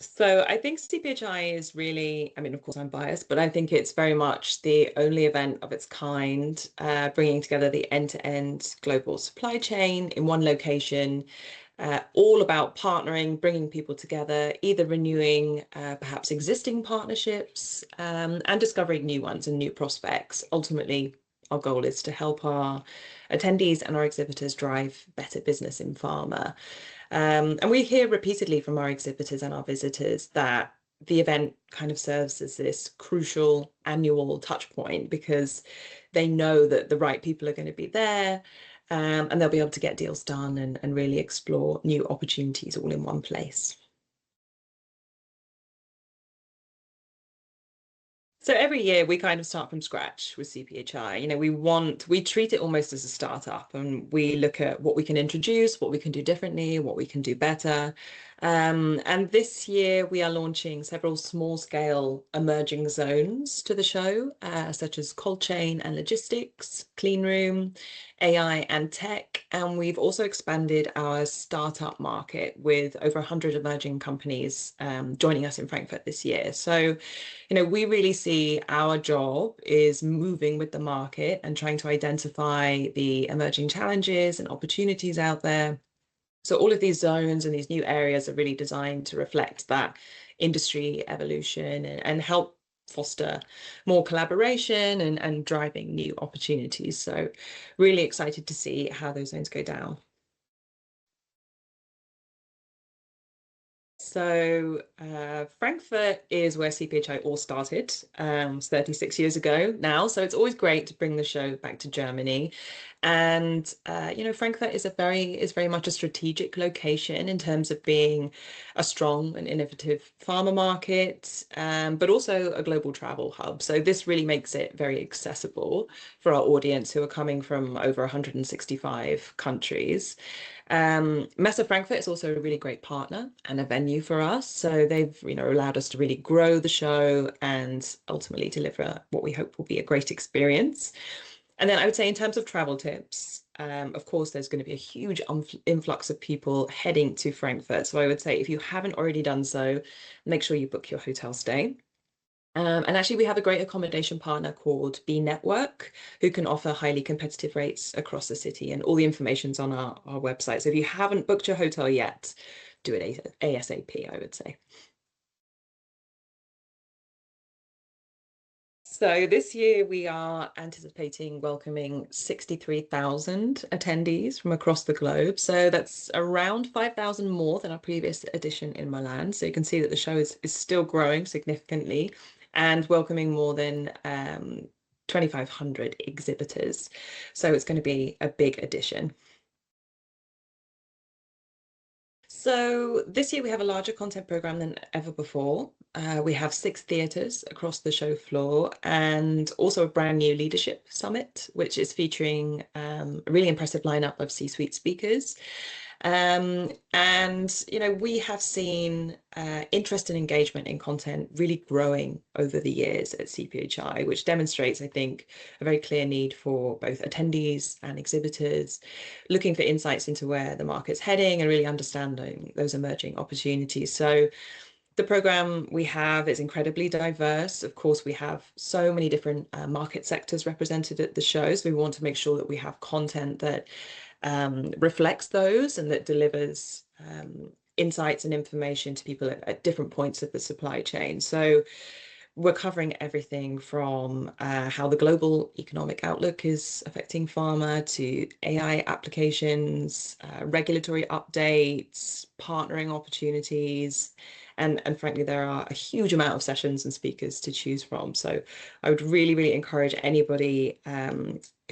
So I think CPHI is really, I mean, of course I'm biased, but I think it's very much the only event of its kind, bringing together the end-to-end global supply chain in one location, all about partnering, bringing people together, either renewing perhaps existing partnerships and discovering new ones and new prospects. Ultimately, our goal is to help our attendees and our exhibitors drive better business in pharma. And we hear repeatedly from our exhibitors and our visitors that the event kind of serves as this crucial annual touch point because they know that the right people are going to be there, and they'll be able to get deals done and really explore new opportunities all in one place. So every year we kind of start from scratch with CPHI. We treat it almost as a startup, and we look at what we can introduce, what we can do differently, what we can do better. And this year we are launching several small scale emerging zones to the show, such as cold chain and logistics, clean room, AI and tech. And we've also expanded our startup market with over 100 emerging companies joining us in Frankfurt this year. So we really see our job is moving with the market and trying to identify the emerging challenges and opportunities out there. So all of these zones and these new areas are really designed to reflect that industry evolution and help foster more collaboration and driving new opportunities. So really excited to see how those zones go down. So Frankfurt is where CPHI all started. It's 36 years ago now. So it's always great to bring the show back to Germany. And Frankfurt is very much a strategic location in terms of being a strong and innovative pharma market, but also a global travel hub. So this really makes it very accessible for our audience who are coming from over 165 countries. Messe Frankfurt is also a really great partner and a venue for us. So they've, allowed us to really grow the show and ultimately deliver what we hope will be a great experience. And then I would say in terms of travel tips, of course, there's going to be a huge influx of people heading to Frankfurt. So I would say if you haven't already done so, make sure you book your hotel stay. And actually, we have a great accommodation partner called B Network, who can offer highly competitive rates across the city. And all the information's on our website. So if you haven't booked your hotel yet, do it ASAP, I would say. So this year we are anticipating welcoming 63,000 attendees from across the globe. So that's around 5,000 more than our previous edition in Milan. So you can see that the show is still growing significantly and welcoming more than 2,500 exhibitors. So it's going to be a big addition. So this year we have a larger content program than ever before. We have 6 theatres across the show floor and also a brand new leadership summit, which is featuring a really impressive lineup of C-suite speakers. We have seen interest and engagement in content really growing over the years at CPHI, which demonstrates, I think, a very clear need for both attendees and exhibitors looking for insights into where the market's heading and really understanding those emerging opportunities. So the program we have is incredibly diverse. Of course, we have so many different market sectors represented at the show. So we want to make sure that we have content that reflects those and that delivers insights and information to people at different points of the supply chain. So we're covering everything from how the global economic outlook is affecting pharma to AI applications, regulatory updates, partnering opportunities. And frankly, there are a huge amount of sessions and speakers to choose from. So I would really, really encourage anybody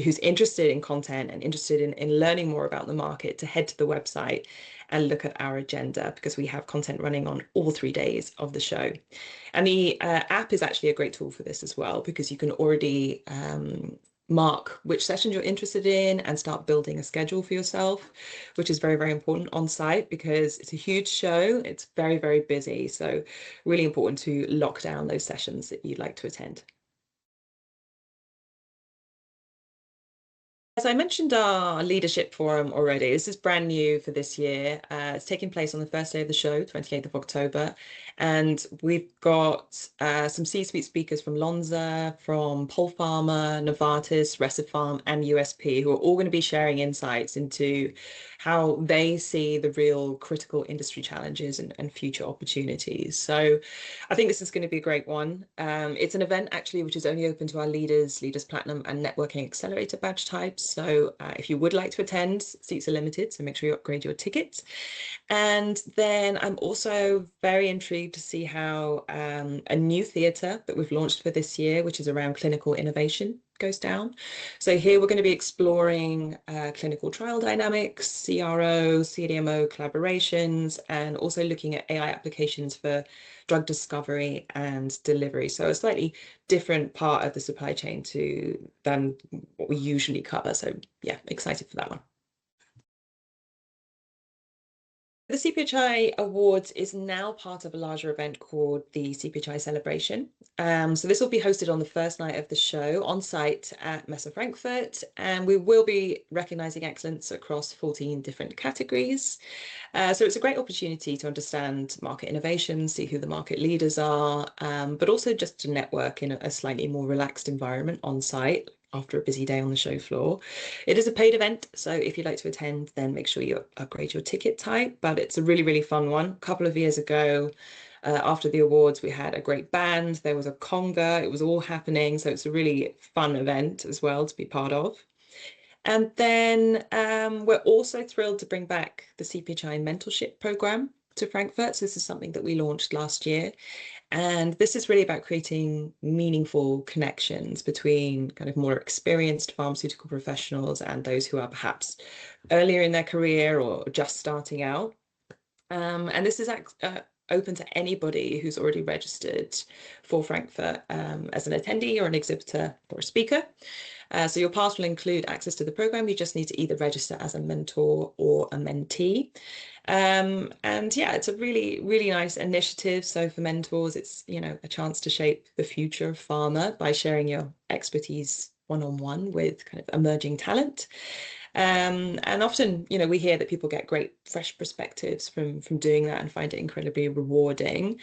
who's interested in content and interested in learning more about the market to head to the website and look at our agenda because we have content running on all 3 days of the show. And the app is actually a great tool for this as well because you can already mark which sessions you're interested in and start building a schedule for yourself, which is very, very important on site because it's a huge show. It's very, very busy. So really important to lock down those sessions that you'd like to attend. As I mentioned, our leadership forum already. This is brand new for this year. It's taking place on the first day of the show, 28th of October. And we've got some C-suite speakers from Lonza, from Polpharma, Novartis, Recipharm, and USP, who are all going to be sharing insights into how they see the real critical industry challenges and future opportunities. So I think this is going to be a great one. It's an event actually which is only open to our leaders, Leaders Platinum and Networking Accelerator badge types. So if you would like to attend, seats are limited, so make sure you upgrade your tickets. And then I'm also very intrigued to see how a new theatre that we've launched for this year, which is around clinical innovation, goes down. So here we're going to be exploring clinical trial dynamics, CRO, CDMO collaborations, and also looking at AI applications for drug discovery and delivery. So a slightly different part of the supply chain than what we usually cover. So yeah, excited for that one. The CPHI Awards is now part of a larger event called the CPHI Celebration. So this will be hosted on the first night of the show on site at Messe Frankfurt, and we will be recognizing excellence across 14 different categories. So it's a great opportunity to understand market innovation, see who the market leaders are, but also just to network in a slightly more relaxed environment on site after a busy day on the show floor. It is a paid event, so if you'd like to attend, then make sure you upgrade your ticket type, but it's a really, really fun one. A couple of years ago, after the awards, we had a great band, there was a conga, it was all happening, so it's a really fun event as well to be part of. And then we're also thrilled to bring back the CPHI mentorship program to Frankfurt. So this is something that we launched last year. And this is really about creating meaningful connections between kind of more experienced pharmaceutical professionals and those who are perhaps earlier in their career or just starting out. And this is open to anybody who's already registered for Frankfurt as an attendee or an exhibitor or a speaker. So your pass will include access to the program. You just need to either register as a mentor or a mentee. And yeah, it's a really, really nice initiative. So for mentors, it's, a chance to shape the future of pharma by sharing your expertise one-on-one with kind of emerging talent. And often, we hear that people get great fresh perspectives from doing that and find it incredibly rewarding.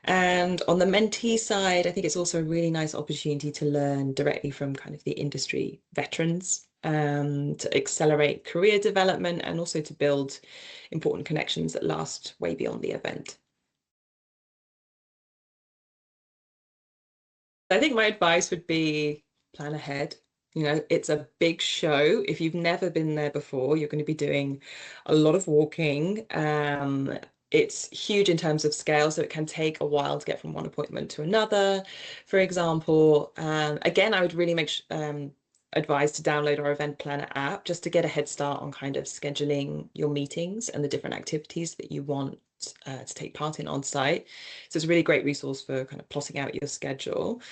And on the mentee side, I think it's also a really nice opportunity to learn directly from kind of the industry veterans, to accelerate career development and also to build important connections that last way beyond the event. I think my advice would be plan ahead. It's a big show. If you've never been there before, you're going to be doing a lot of walking. It's huge in terms of scale, so it can take a while to get from one appointment to another, for example. Again, I would really advise to download our event planner app just to get a head start on kind of scheduling your meetings and the different activities that you want to take part in on site. So it's a really great resource for kind of plotting out your schedule.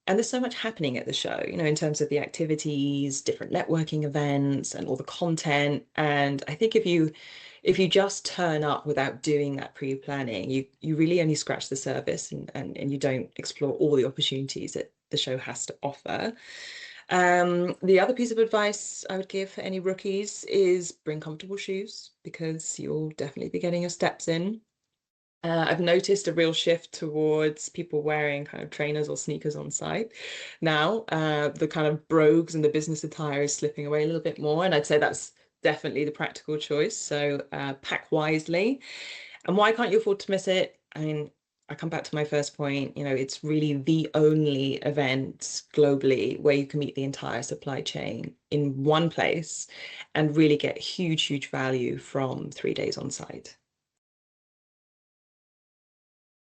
And there's so much happening at the show, in terms of the activities, different networking events, and all the content. And I think if you just turn up without doing that pre-planning, you really only scratch the surface and you don't explore all the opportunities that the show has to offer. The other piece of advice I would give for any rookies is bring comfortable shoes because you'll definitely be getting your steps in. I've noticed a real shift towards people wearing kind of trainers or sneakers on site. Now, the kind of brogues and the business attire is slipping away a little bit more, and I'd say that's definitely the practical choice. So pack wisely. And why can't you afford to miss it? I mean, I come back to my first point, it's really the only event globally where you can meet the entire supply chain in one place and really get huge, huge value from 3 days on site.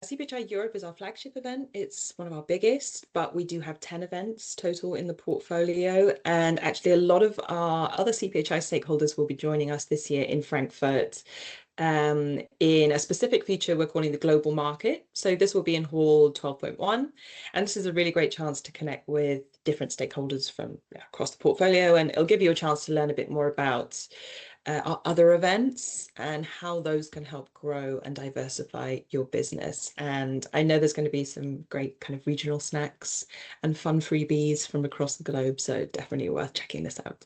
CPHI Europe is our flagship event. It's one of our biggest, but we do have 10 events total in the portfolio. And actually, a lot of our other CPHI stakeholders will be joining us this year in Frankfurt in a specific feature we're calling the global market. So this will be in hall 12.1. And this is a really great chance to connect with different stakeholders from across the portfolio. And it'll give you a chance to learn a bit more about our other events and how those can help grow and diversify your business. And I know there's going to be some great kind of regional snacks and fun freebies from across the globe. So definitely worth checking this out.